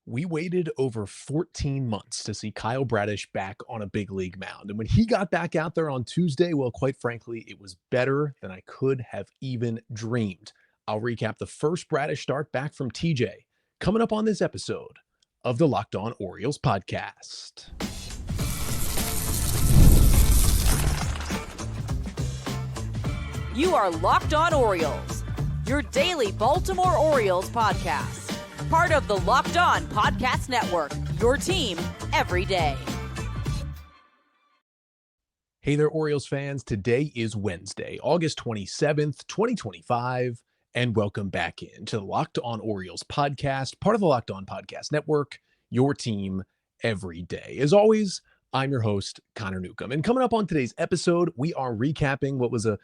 We waited over 14 months to see Kyle Bradish back on a big league mound. And when he got back out there on Tuesday, well, quite frankly, it was better than I could have even dreamed. I'll recap the first Bradish start back from TJ coming up on this episode of the Locked On Orioles podcast. You are Locked On Orioles, your daily Baltimore Orioles podcast. Part of the Locked On Podcast Network, your team every day. Hey there, Orioles fans. Today is Wednesday, August 27th, 2025, and welcome back into the Locked On Orioles podcast, part of the Locked On Podcast Network, your team every day. As always, I'm your host, Connor Newcomb. And coming up on today's episode, we are recapping what was a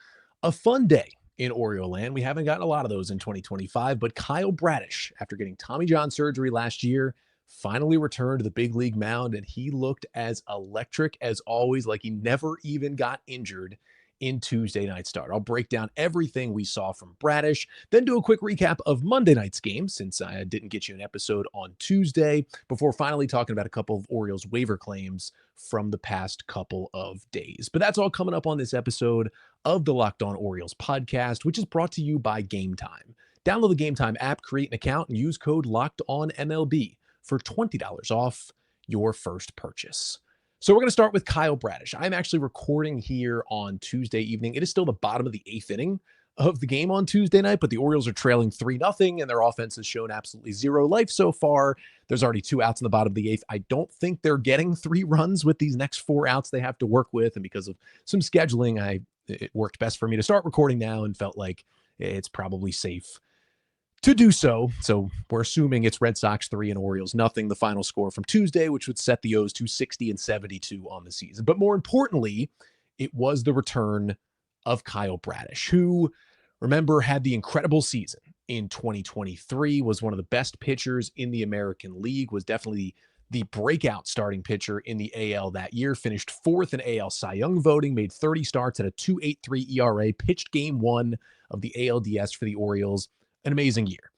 fun day in Oriole land. We haven't gotten a lot of those in 2025, but Kyle Bradish, after getting Tommy John surgery last year, finally returned to the big league mound, and he looked as electric as always, like he never even got injured in Tuesday night's start. I'll break down everything we saw from Bradish, then do a quick recap of Monday night's game, since I didn't get you an episode on Tuesday, before finally talking about a couple of Orioles waiver claims from the past couple of days. But that's all coming up on this episode of the Locked On Orioles podcast, which is brought to you by Game Time. Download the Game Time app, create an account, and use code LOCKEDONMLB for $20 off your first purchase. So we're going to start with Kyle Bradish. I'm actually recording here on Tuesday evening. It is still the bottom of the eighth inning of the game on Tuesday night, but the Orioles are trailing 3-0, and their offense has shown absolutely zero life so far. There's already 2 outs in the bottom of the eighth. I don't think they're getting 3 runs with these next 4 outs they have to work with, and because of some scheduling, it worked best for me to start recording now and felt like it's probably safe to do so. So we're assuming it's Red Sox 3 and Orioles nothing, the final score from Tuesday, which would set the O's to 60-72 on the season. But more importantly, it was the return of Kyle Bradish, who, remember, had the incredible season in 2023, was one of the best pitchers in the American League, was definitely the breakout starting pitcher in the AL that year, finished 4th in AL Cy Young voting, made 30 starts at a 2.83 ERA, pitched game 1 of the ALDS for the Orioles. An amazing year.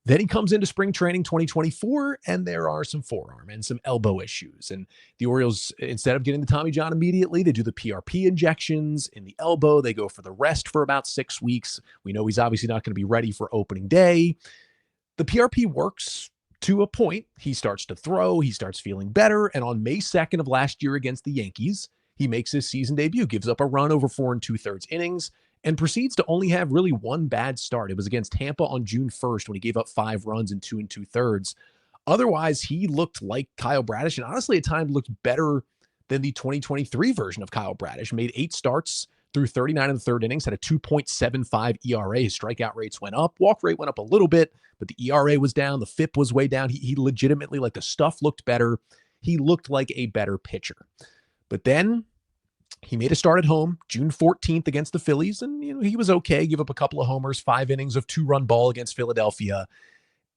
Then he comes into spring training 2024, and there are some forearm and some elbow issues. And the Orioles, instead of getting the Tommy John immediately, they do the PRP injections in the elbow. They go for the rest for about 6 weeks. We know he's obviously not going to be ready for opening day. The PRP works to a point. He starts to throw. He starts feeling better. And on May 2nd of last year against the Yankees, he makes his season debut, gives up a run over 4 2/3 innings, and proceeds to only have really one bad start. It was against Tampa on June 1st when he gave up 5 runs in 2 2/3. Otherwise, he looked like Kyle Bradish, and honestly, at times looked better than the 2023 version of Kyle Bradish. Made 8 starts through 39 in the third innings, had a 2.75 ERA. His strikeout rates went up. Walk rate went up a little bit, but the ERA was down. The FIP was way down. He legitimately, like, the stuff looked better. He looked like a better pitcher. But then he made a start at home, June 14th against the Phillies, and he was okay. Give up a couple of homers, 5 innings of 2-run ball against Philadelphia,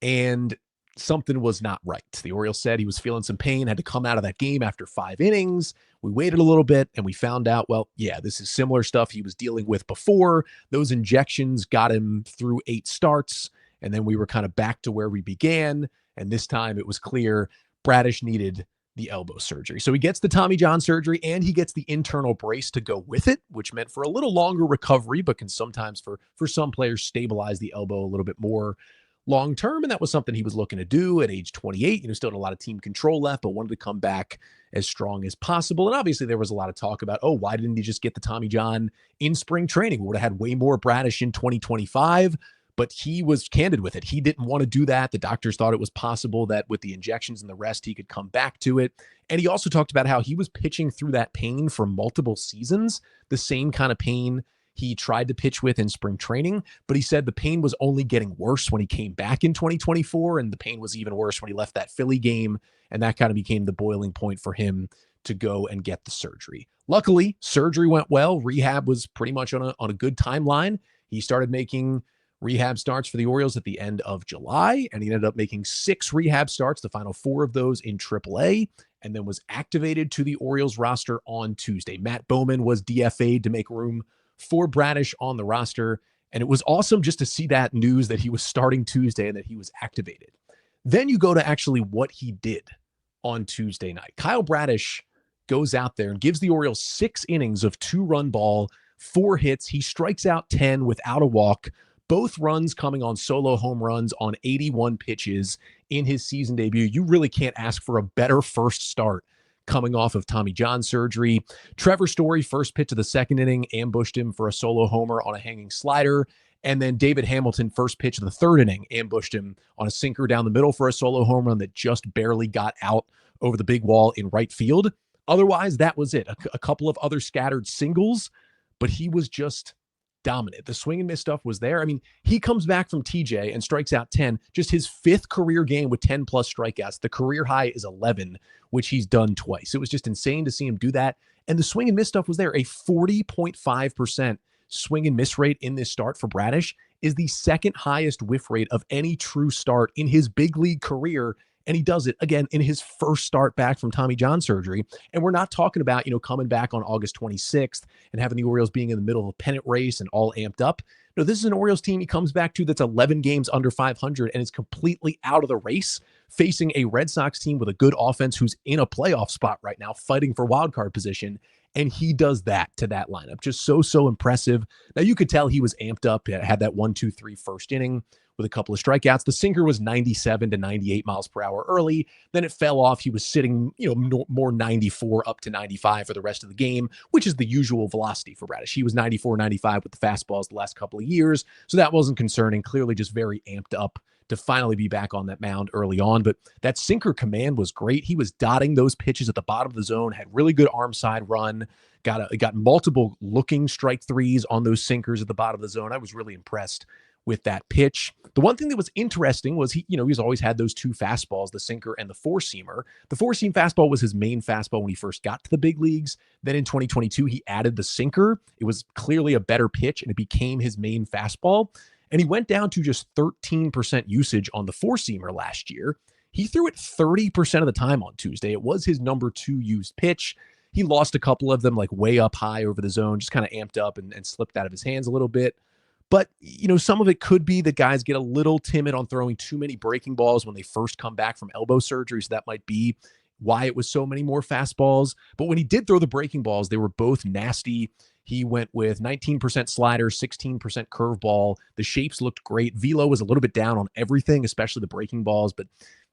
and something was not right. The Orioles said he was feeling some pain, had to come out of that game after 5 innings. We waited a little bit, and we found out, well, yeah, this is similar stuff he was dealing with before. Those injections got him through 8 starts, and then we were kind of back to where we began, and this time it was clear Bradish needed the elbow surgery. So he gets the Tommy John surgery, and he gets the internal brace to go with it, which meant for a little longer recovery, but can sometimes for some players stabilize the elbow a little bit more long-term. And that was something he was looking to do at age 28. Still had a lot of team control left, but wanted to come back as strong as possible. And obviously there was a lot of talk about, why didn't he just get the Tommy John in spring training? We would have had way more Bradish in 2025. But he was candid with it. He didn't want to do that. The doctors thought it was possible that with the injections and the rest, he could come back to it. And he also talked about how he was pitching through that pain for multiple seasons, the same kind of pain he tried to pitch with in spring training. But he said the pain was only getting worse when he came back in 2024, and the pain was even worse when he left that Philly game. And that kind of became the boiling point for him to go and get the surgery. Luckily, surgery went well. Rehab was pretty much on a good timeline. He started making rehab starts for the Orioles at the end of July, and he ended up making 6 rehab starts, the final 4 of those in AAA, and then was activated to the Orioles roster on Tuesday. Matt Bowman was DFA'd to make room for Bradish on the roster, and it was awesome just to see that news that he was starting Tuesday and that he was activated. Then you go to actually what he did on Tuesday night. Kyle Bradish goes out there and gives the Orioles 6 innings of 2-run ball, 4 hits. He strikes out 10 without a walk, both runs coming on solo home runs on 81 pitches in his season debut. You really can't ask for a better first start coming off of Tommy John surgery. Trevor Story, first pitch of the second inning, ambushed him for a solo homer on a hanging slider. And then David Hamilton, first pitch of the third inning, ambushed him on a sinker down the middle for a solo home run that just barely got out over the big wall in right field. Otherwise, that was it. A couple of other scattered singles, but he was just dominant. The swing and miss stuff was there. I mean, he comes back from TJ and strikes out 10, just his 5th career game with 10 plus strikeouts. The career high is 11, which he's done twice. It was just insane to see him do that. And the swing and miss stuff was there. A 40.5% swing and miss rate in this start for Bradish is the second highest whiff rate of any true start in his big league career. And he does it again in his first start back from Tommy John surgery. And we're not talking about, coming back on August 26th and having the Orioles being in the middle of a pennant race and all amped up. No, this is an Orioles team he comes back to that's 11 games under 500 and is completely out of the race, facing a Red Sox team with a good offense who's in a playoff spot right now, fighting for wild card position. And he does that to that lineup. Just so impressive. Now, you could tell he was amped up. He had that 1-2-3 first inning with a couple of strikeouts. The sinker was 97 to 98 miles per hour early. Then it fell off. He was sitting, more 94 up to 95 for the rest of the game, which is the usual velocity for Bradish. He was 94, 95 with the fastballs the last couple of years. So that wasn't concerning. Clearly just very amped up to finally be back on that mound early on. But that sinker command was great. He was dotting those pitches at the bottom of the zone, had really good arm side run, got multiple looking strike threes on those sinkers at the bottom of the zone. I was really impressed with that pitch. The one thing that was interesting was he's always had those 2 fastballs, the sinker and the 4-seamer. The 4-seam fastball was his main fastball when he first got to the big leagues. Then in 2022, he added the sinker. It was clearly a better pitch and it became his main fastball. And he went down to just 13% usage on the 4-seamer last year. He threw it 30% of the time on Tuesday. It was his number 2 used pitch. He lost a couple of them like way up high over the zone, just kind of amped up and slipped out of his hands a little bit. But, some of it could be that guys get a little timid on throwing too many breaking balls when they first come back from elbow surgery. So that might be why it was so many more fastballs. But when he did throw the breaking balls, they were both nasty. He went with 19% slider, 16% curveball. The shapes looked great. Velo was a little bit down on everything, especially the breaking balls, but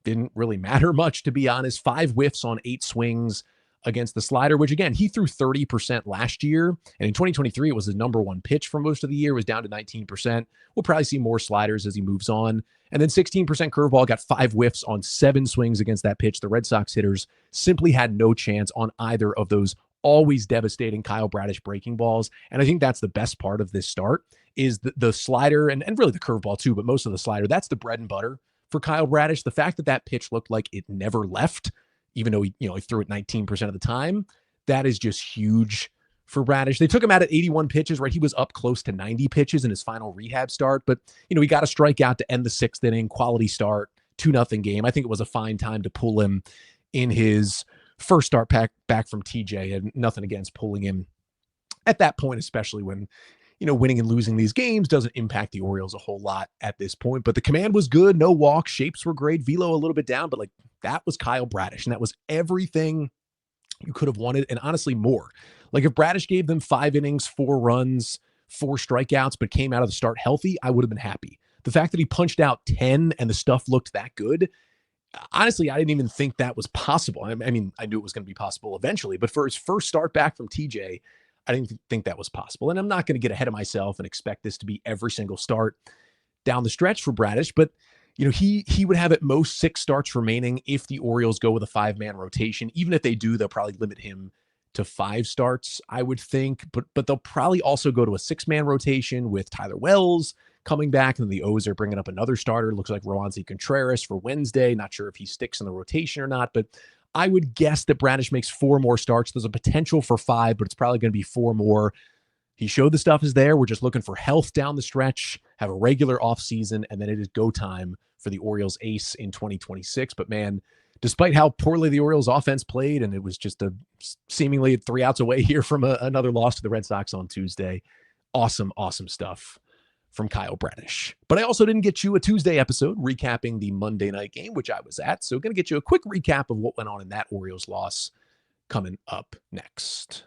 didn't really matter much, to be honest. 5 whiffs on 8 swings against the slider, which again, he threw 30% last year. And in 2023, it was the number 1 pitch for most of the year, was down to 19%. We'll probably see more sliders as he moves on. And then 16% curveball, got 5 whiffs on 7 swings against that pitch. The Red Sox hitters simply had no chance on either of those always devastating Kyle Bradish breaking balls. And I think that's the best part of this start is the slider and really the curveball too, but most of the slider. That's the bread and butter for Kyle Bradish. The fact that pitch looked like it never left, even though he threw it 19% of the time, that is just huge for Bradish. They took him out at 81 pitches, right? He was up close to 90 pitches in his final rehab start, but he got a strikeout to end the 6th inning, quality start, 2-0 game. I think it was a fine time to pull him in his first start back from TJ, and nothing against pulling him at that point, especially when, winning and losing these games doesn't impact the Orioles a whole lot at this point. But the command was good, no walk, shapes were great, velo a little bit down, but that was Kyle Bradish, and that was everything you could have wanted, and honestly more. If Bradish gave them 5 innings, 4 runs, 4 strikeouts, but came out of the start healthy, I would have been happy. The fact that he punched out 10 and the stuff looked that good, honestly, I didn't even think that was possible. I mean, I knew it was going to be possible eventually, but for his first start back from TJ, I didn't think that was possible. And I'm not going to get ahead of myself and expect this to be every single start down the stretch for Bradish, but he would have at most 6 starts remaining if the Orioles go with a 5-man rotation. Even if they do, they'll probably limit him to 5 starts, I would think. But they'll probably also go to a 6-man rotation with Tyler Wells coming back, and then the O's are bringing up another starter. Looks like Roansy Contreras for Wednesday. Not sure if he sticks in the rotation or not, but I would guess that Bradish makes 4 more starts. There's a potential for 5, but it's probably going to be 4 more. He showed the stuff is there. We're just looking for health down the stretch, have a regular offseason, and then it is go time for the Orioles ace in 2026. But man, despite how poorly the Orioles offense played, and it was just seemingly 3 outs away here from another loss to the Red Sox on Tuesday, awesome stuff from Kyle Bradish. But I also didn't get you a Tuesday episode recapping the Monday night game, which I was at. So going to get you a quick recap of what went on in that Orioles loss coming up next.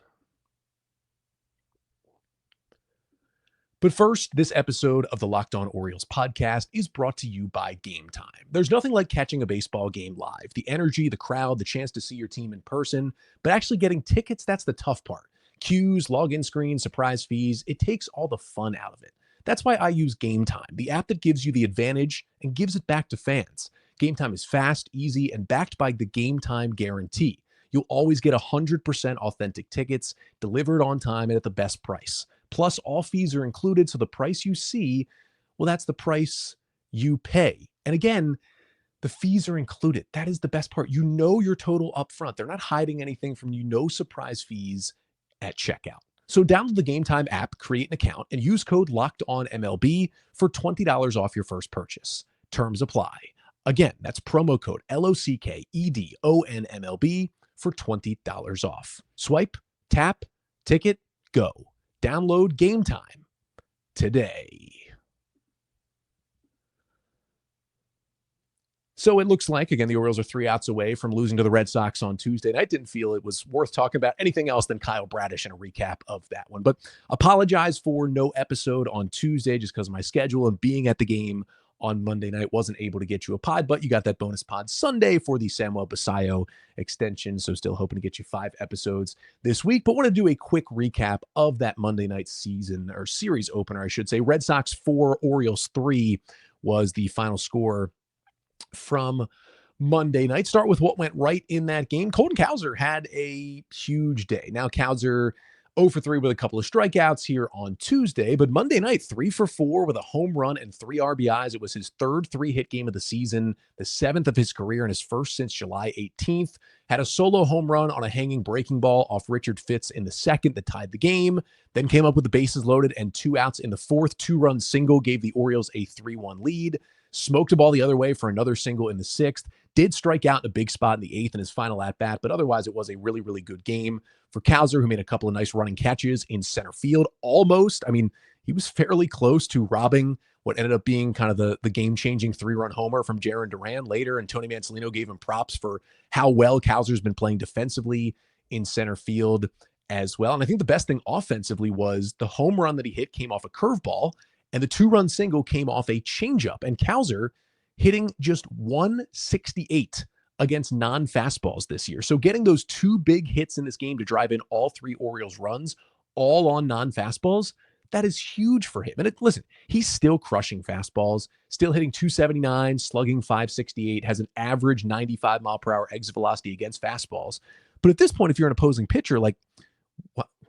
But first, this episode of the Locked On Orioles podcast is brought to you by Game Time. There's nothing like catching a baseball game live. The energy, the crowd, the chance to see your team in person, but actually getting tickets, that's the tough part. Queues, login screens, surprise fees, it takes all the fun out of it. That's why I use Game Time, the app that gives you the advantage and gives it back to fans. Game Time is fast, easy, and backed by the Game Time guarantee. You'll always get 100% authentic tickets delivered on time and at the best price. Plus, all fees are included, so the price you see, well, that's the price you pay. And again, the fees are included. That is the best part. You know your total up front. They're not hiding anything from you. No surprise fees at checkout. So download the Game Time app, create an account, and use code LOCKEDONMLB for $20 off your first purchase. Terms apply. Again, that's promo code LOCKEDONMLB for $20 off. Swipe, tap, ticket, go. Download Game Time today. So it looks like, again, the Orioles are 3 outs away from losing to the Red Sox on Tuesday. And I didn't feel it was worth talking about anything else than Kyle Bradish and a recap of that one. But apologize for no episode on Tuesday just because of my schedule and being at the game on Monday night. Wasn't able to get you a pod, but you got that bonus pod Sunday for the Samuel Basayo extension. So still hoping to get you 5 episodes this week, but want to do a quick recap of that Monday night season or series opener, I should say. Red Sox 4, Orioles 3 was the final score from Monday night. Start with what went right in that game. Colton Cowser had a huge day. Now Cowser 0 for 3 with a couple of strikeouts here on Tuesday, but Monday night 3 for 4 with a home run and 3 RBIs. It was his third 3-hit game of the season, the 7th of his career and his first since July 18th. Had a solo home run on a hanging breaking ball off Richard Fitz in the second that tied the game. Then came up with the bases loaded and 2 outs in the fourth. 2-run single gave the Orioles a 3-1 lead. Smoked a ball the other way for another single in the 6th. Did strike out in a big spot in the 8th in his final at-bat, but otherwise it was a really, really good game for Cowser, who made a couple of nice running catches in center field. Almost, I mean, he was fairly close to robbing what ended up being kind of the game-changing 3-run homer from Jarren Duran later, and Tony Mansolino gave him props for how well Cowser's been playing defensively in center field as well. And I think the best thing offensively was the home run that he hit came off a curveball, and the 2-run single came off a changeup. And Cowser hitting just 168 against non-fastballs this year. So getting those 2 big hits in this game to drive in all 3 Orioles runs, all on non-fastballs, that is huge for him. And listen, he's still crushing fastballs, still hitting 279, slugging 568, has an average 95 mile per hour exit velocity against fastballs. But at this point, if you're an opposing pitcher, like,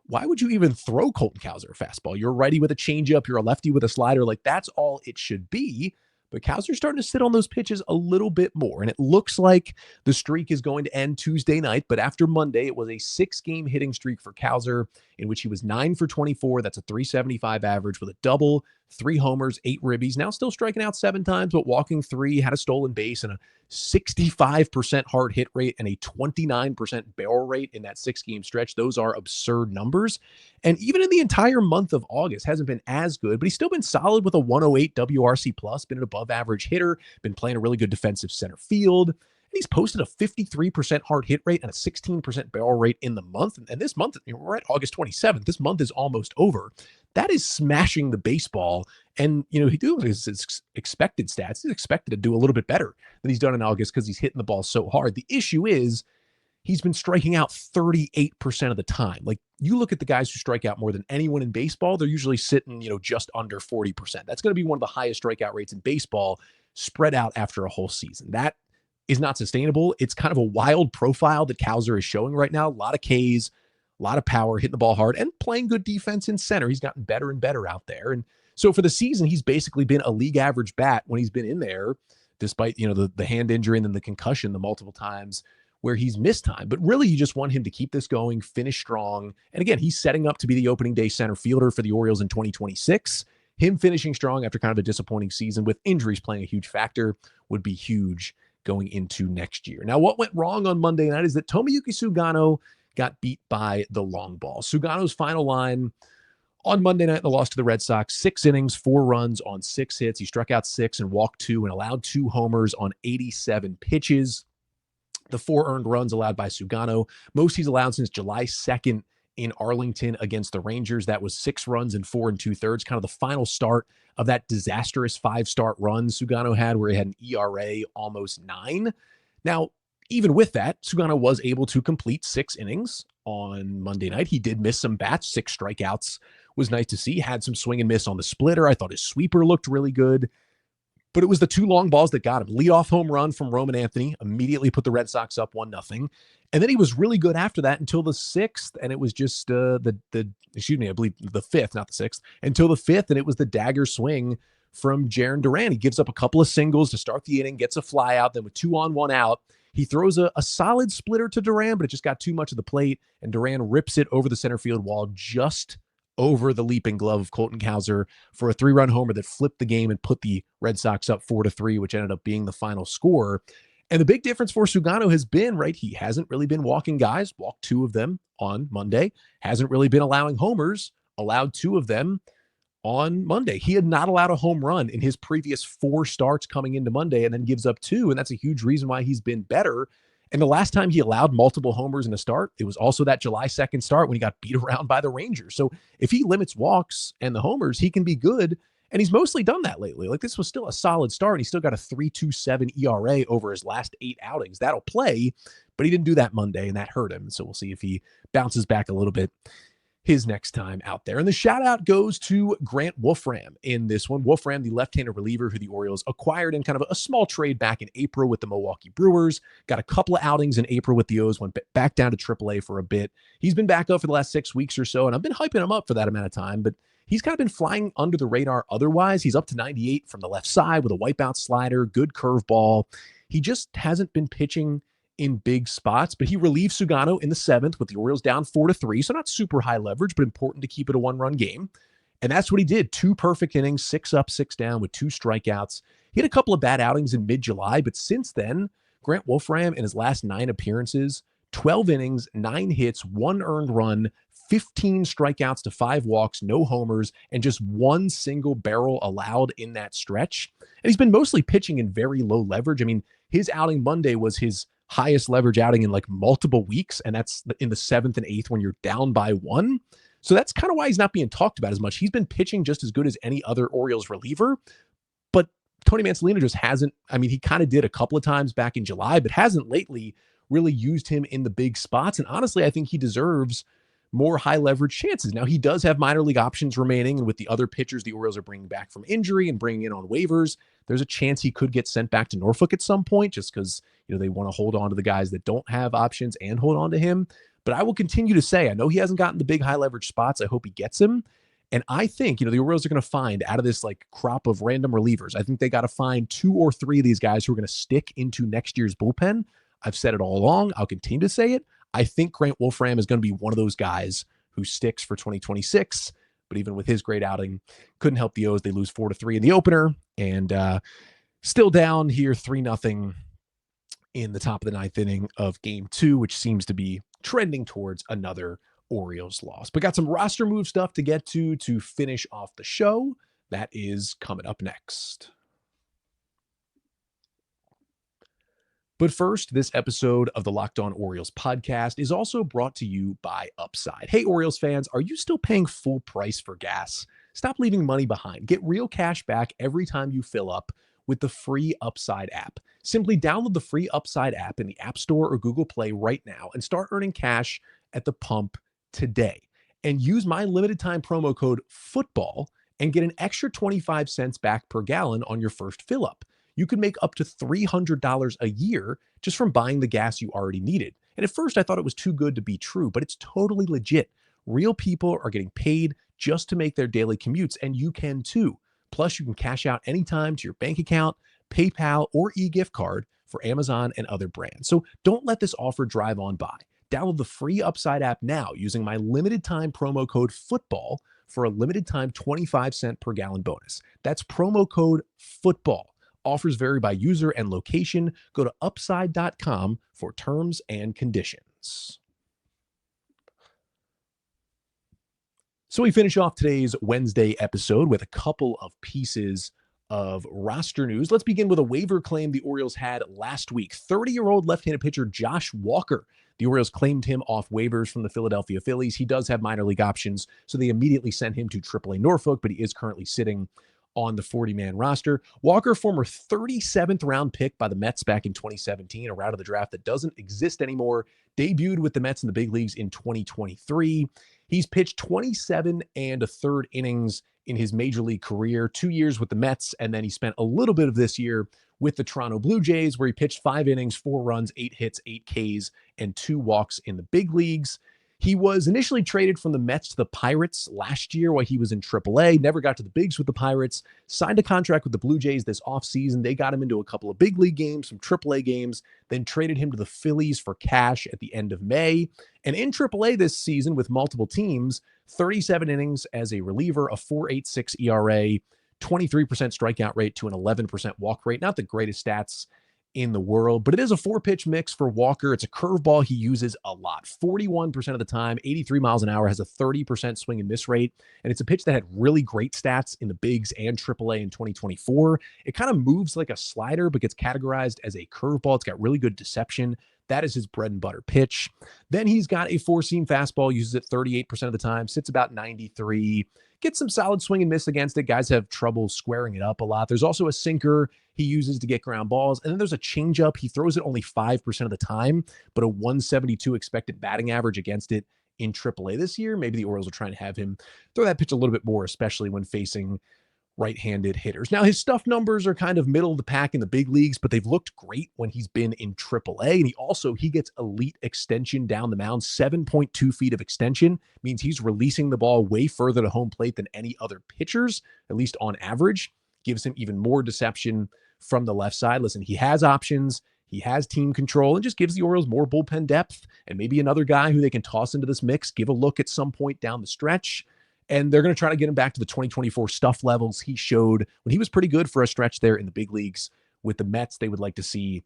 why would you even throw Colton Cowser a fastball? You're a righty with a changeup, you're a lefty with a slider. Like, that's all it should be. But Cowser's starting to sit on those pitches a little bit more. And it looks like the streak is going to end Tuesday night. But after Monday, it was a 6-game hitting streak for Cowser in which he was 9 for 24. That's a 375 average with a double, 3 homers, 8 ribbies. Now still striking out 7 times, but walking 3, had a stolen base and a 65% hard hit rate and a 29% barrel rate in that 6-game stretch. Those are absurd numbers. And even in the entire month of August, hasn't been as good, but he's still been solid with a 108 WRC plus, been an above average hitter, been playing a really good defensive center field. And he's posted a 53% hard hit rate and a 16% barrel rate in the month. And this month, we're at August 27th. This month is almost over. That is smashing the baseball. And, he do his expected stats. He's expected to do a little bit better than he's done in August because he's hitting the ball so hard. The issue is he's been striking out 38% of the time. Like, you look at the guys who strike out more than anyone in baseball, they're usually sitting, just under 40%. That's going to be one of the highest strikeout rates in baseball spread out after a whole season. That is not sustainable. It's kind of a wild profile that Cowser is showing right now. A lot of Ks, a lot of power, hitting the ball hard, and playing good defense in center. He's gotten better and better out there. And so for the season, he's basically been a league average bat when he's been in there, despite, the hand injury and then the concussion the multiple times where he's missed time. But really, you just want him to keep this going, finish strong. And again, he's setting up to be the opening day center fielder for the Orioles in 2026. Him finishing strong after kind of a disappointing season with injuries playing a huge factor would be huge going into next year. Now, what went wrong on Monday night is that Tomoyuki Sugano got beat by the long ball. Sugano's final line On Monday night, the loss to the Red Sox, 6 innings, 4 runs on 6 hits. He struck out 6 and walked 2 and allowed 2 homers on 87 pitches. The 4 earned runs allowed by Sugano, most he's allowed since July 2nd in Arlington against the Rangers. That was 6 runs and 4 2/3, kind of the final start of that disastrous 5-start run Sugano had where he had an ERA almost 9. Now, even with that, Sugano was able to complete 6 innings on Monday night. He did miss some bats, 6 strikeouts was nice to see. Had some swing and miss on the splitter. I thought his sweeper looked really good. But it was the 2 long balls that got him. Leadoff home run from Roman Anthony, immediately put the Red Sox up 1-0. And then he was really good after that until the 6th, and it was just I believe the 5th, not the 6th, until the 5th, and it was the dagger swing from Jarren Duran. He gives up a couple of singles to start the inning, gets a fly out, then with 2 on, 1 out, he throws a solid splitter to Duran, but it just got too much of the plate, and Duran rips it over the center field wall just over the leaping glove of Colton Cowser for a 3-run homer that flipped the game and put the Red Sox up 4-3, which ended up being the final score. And the big difference for Sugano has been, right, he hasn't really been walking guys, walked 2 of them on Monday, hasn't really been allowing homers, allowed 2 of them on Monday. He had not allowed a home run in his previous 4 starts coming into Monday and then gives up 2, and that's a huge reason why he's been better. And the last time he allowed multiple homers in a start, it was also that July 2nd start when he got beat around by the Rangers. So if he limits walks and the homers, he can be good. And he's mostly done that lately. Like, this was still a solid start. And he still got a 3.27 ERA over his last 8 outings. That'll play, but he didn't do that Monday, and that hurt him. So we'll see if he bounces back a little bit his next time out there. And the shout out goes to Grant Wolfram in this one. Wolfram, the left-handed reliever who the Orioles acquired in kind of a small trade back in April with the Milwaukee Brewers, got a couple of outings in April with the O's, went back down to AAA for a bit. He's been back up for the last 6 weeks or so, and I've been hyping him up for that amount of time, but he's kind of been flying under the radar otherwise. He's up to 98 from the left side with a wipeout slider, good curveball. He just hasn't been pitching in big spots, but he relieved Sugano in the 7th with the Orioles down 4-3. So not super high leverage, but important to keep it a 1-run game. And that's what he did. 2 perfect innings, 6 up, 6 down with 2 strikeouts. He had a couple of bad outings in mid-July, but since then, Grant Wolfram in his last 9 appearances, 12 innings, 9 hits, 1 earned run, 15 strikeouts to 5 walks, no homers, and just 1 single barrel allowed in that stretch. And he's been mostly pitching in very low leverage. I mean, his outing Monday was his highest leverage outing in like multiple weeks, and that's in the 7th and 8th when you're down by 1. So that's kind of why he's not being talked about as much. He's been pitching just as good as any other Orioles reliever, but Tony Mansolino just hasn't. I mean, he kind of did a couple of times back in July, but hasn't lately really used him in the big spots. And honestly, I think he deserves more high leverage chances. Now, he does have minor league options remaining, and with the other pitchers the Orioles are bringing back from injury and bringing in on waivers, there's a chance he could get sent back to Norfolk at some point just because, they want to hold on to the guys that don't have options and hold on to him. But I will continue to say, I know he hasn't gotten the big high leverage spots. I hope he gets him. And I think, the Orioles are going to find out of this like crop of random relievers, I think they got to find 2 or 3 of these guys who are going to stick into next year's bullpen. I've said it all along. I'll continue to say it. I think Grant Wolfram is going to be one of those guys who sticks for 2026. But even with his great outing, couldn't help the O's. They lose 4-3 in the opener, and still down here 3-0 in the top of the 9th inning of game 2, which seems to be trending towards another Orioles loss. But got some roster move stuff to get to finish off the show. That is coming up next. But first, this episode of the Locked On Orioles podcast is also brought to you by Upside. Hey, Orioles fans, are you still paying full price for gas? Stop leaving money behind. Get real cash back every time you fill up with the free Upside app. Simply download the free Upside app in the App Store or Google Play right now and start earning cash at the pump today. And use my limited time promo code FOOTBALL and get an extra 25 cents back per gallon on your first fill up. You could make up to $300 a year just from buying the gas you already needed. And at first I thought it was too good to be true, but it's totally legit. Real people are getting paid just to make their daily commutes, and you can too. Plus, you can cash out anytime to your bank account, PayPal, or e-gift card for Amazon and other brands. So don't let this offer drive on by. Download the free Upside app now using my limited time promo code FOOTBALL for a limited time 25 cent per gallon bonus. That's promo code FOOTBALL. Offers vary by user and location. Go to upside.com for terms and conditions. So we finish off today's Wednesday episode with a couple of pieces of roster news. Let's begin with a waiver claim the Orioles had last week. 30-year-old left-handed pitcher Josh Walker. The Orioles claimed him off waivers from the Philadelphia Phillies. He does have minor league options, so they immediately sent him to AAA Norfolk, but he is currently sitting on the 40-man roster. Walker, former 37th round pick by the Mets back in 2017, a round of the draft that doesn't exist anymore, debuted with the Mets in the big leagues in 2023. He's pitched 27 and a third innings in his major league career, 2 years with the Mets, and then he spent a little bit of this year with the Toronto Blue Jays, where he pitched 5 innings, 4 runs, 8 hits, 8 Ks, and 2 walks in the big leagues. He was initially traded from the Mets to the Pirates last year while he was in AAA, never got to the bigs with the Pirates, signed a contract with the Blue Jays this offseason. They got him into a couple of big league games, some AAA games, then traded him to the Phillies for cash at the end of May. And in AAA this season with multiple teams, 37 innings as a reliever, a 4.86 ERA, 23% strikeout rate to an 11% walk rate. Not the greatest stats in the world, but it is a 4-pitch mix for Walker. It's a curveball he uses a lot, 41% of the time, 83 miles an hour, has a 30% swing and miss rate. And it's a pitch that had really great stats in the bigs and AAA in 2024. It kind of moves like a slider, but gets categorized as a curveball. It's got really good deception. That is his bread and butter pitch. Then he's got a 4-seam fastball, uses it 38% of the time, sits about 93, gets some solid swing and miss against it. Guys have trouble squaring it up a lot. There's also a sinker he uses to get ground balls. And then there's a changeup. He throws it only 5% of the time, but a 172 expected batting average against it in AAA this year. Maybe the Orioles are trying to have him throw that pitch a little bit more, especially when facing right-handed hitters. Now, his stuff numbers are kind of middle of the pack in the big leagues, but they've looked great when he's been in AAA. And he gets elite extension down the mound, 7.2 feet of extension, means he's releasing the ball way further to home plate than any other pitchers, at least on average. Gives him even more deception from the left side. Listen, he has options. He has team control and just gives the Orioles more bullpen depth and maybe another guy who they can toss into this mix, give a look at some point down the stretch. And they're going to try to get him back to the 2024 stuff levels he showed when he was pretty good for a stretch there in the big leagues with the Mets. They would like to see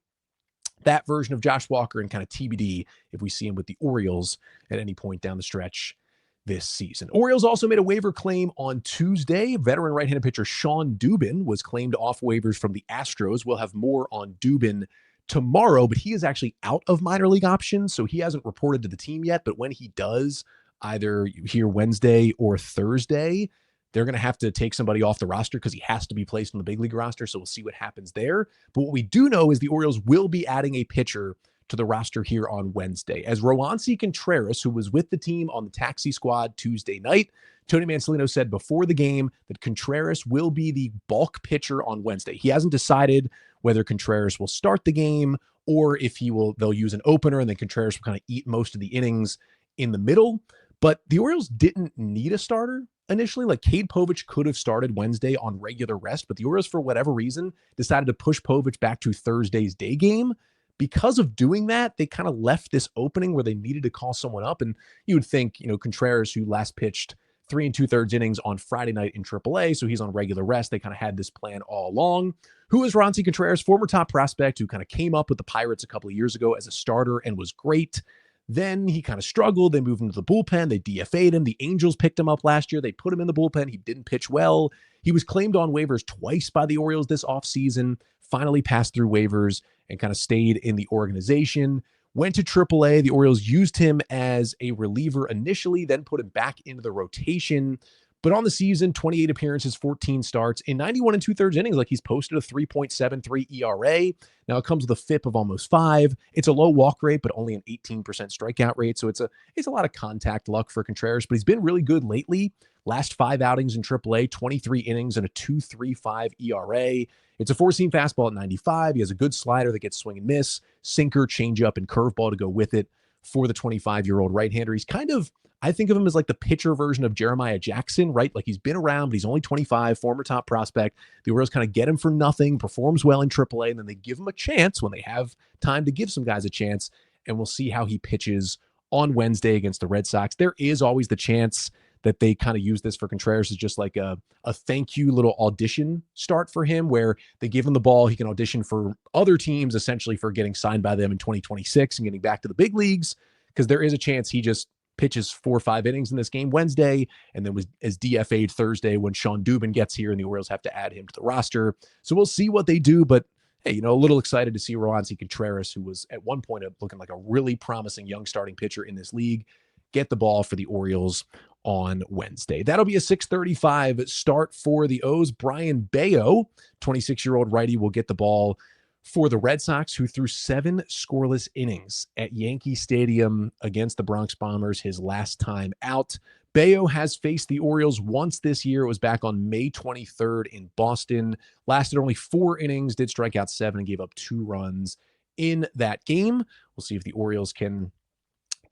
that version of Josh Walker, and kind of TBD if we see him with the Orioles at any point down the stretch this season. Orioles also made a waiver claim on Tuesday. Veteran right-handed pitcher Sean Dubin was claimed off waivers from the Astros. We'll have more on Dubin tomorrow, but he is actually out of minor league options, so he hasn't reported to the team yet. But when he does, either here Wednesday or Thursday, they're going to have to take somebody off the roster because he has to be placed on the big league roster. So we'll see what happens there. But what we do know is the Orioles will be adding a pitcher to the roster here on Wednesday, as Roansy Contreras, who was with the team on the taxi squad Tuesday night. Tony Mansolino said before the game that Contreras will be the bulk pitcher on Wednesday. He hasn't decided whether Contreras will start the game or if they'll use an opener and then Contreras will kind of eat most of the innings in the middle. But the Orioles didn't need a starter initially. Like, Cade Povich could have started Wednesday on regular rest, but the Orioles, for whatever reason, decided to push Povich back to Thursday's day game. Because of doing that, they kind of left this opening where they needed to call someone up. And you would think, Contreras, who last pitched 3 2/3 innings on Friday night in AAA, so he's on regular rest. They kind of had this plan all along. Who is Roansy Contreras? Former top prospect who kind of came up with the Pirates a couple of years ago as a starter and was great. Then he kind of struggled. They moved him to the bullpen. They DFA'd him. The Angels picked him up last year. They put him in the bullpen. He didn't pitch well. He was claimed on waivers twice by the Orioles this offseason, finally passed through waivers and kind of stayed in the organization. Went to AAA. The Orioles used him as a reliever initially, then put him back into the rotation. But on the season, 28 appearances, 14 starts in 91 2/3 innings. Like, he's posted a 3.73 ERA. Now it comes with a FIP of almost 5. It's a low walk rate, but only an 18% strikeout rate. So it's a lot of contact luck for Contreras, but he's been really good lately. Last 5 outings in AAA, 23 innings and a 2.35 ERA. It's a 4-seam fastball at 95. He has a good slider that gets swing and miss, sinker, changeup, and curveball to go with it for the 25-year-old right-hander. He's kind of, I think of him as like the pitcher version of Jeremiah Jackson, right? Like, he's been around, but he's only 25, former top prospect. The Orioles kind of get him for nothing, performs well in AAA, and then they give him a chance when they have time to give some guys a chance, and we'll see how he pitches on Wednesday against the Red Sox. There is always the chance that they kind of use this for Contreras as just like a thank you little audition start for him, where they give him the ball. He can audition for other teams, essentially, for getting signed by them in 2026 and getting back to the big leagues, because there is a chance he just pitches 4 or 5 innings in this game Wednesday, and then is DFA'd Thursday when Sean Dubin gets here and the Orioles have to add him to the roster. So we'll see what they do, but hey, a little excited to see Roansy Contreras, who was at one point looking like a really promising young starting pitcher in this league, get the ball for the Orioles on Wednesday. That'll be a 6:35 start for the O's. Brian Bayo, 26-year-old righty, will get the ball for the Red Sox, who threw 7 scoreless innings at Yankee Stadium against the Bronx Bombers his last time out. Bayo has faced the Orioles once this year. It was back on May 23rd in Boston. Lasted only 4 innings, did strike out 7, and gave up 2 runs in that game. We'll see if the Orioles can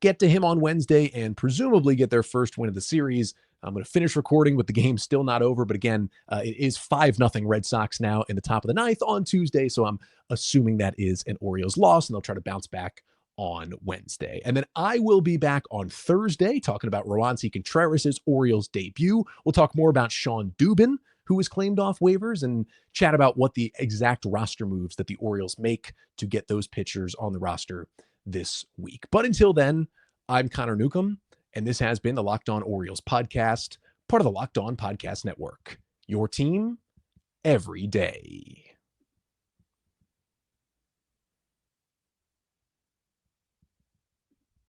get to him on Wednesday and presumably get their first win of the series. I'm going to finish recording with the game still not over, but again, it is 5-0 Red Sox now in the top of the 9th on Tuesday, so I'm assuming that is an Orioles loss, and they'll try to bounce back on Wednesday. And then I will be back on Thursday talking about Roansy Contreras' Orioles debut. We'll talk more about Sean Dubin, who was claimed off waivers, and chat about what the exact roster moves that the Orioles make to get those pitchers on the roster this week. But until then, I'm Connor Newcomb, and this has been the Locked On Orioles podcast, part of the Locked On Podcast Network. Your team every day.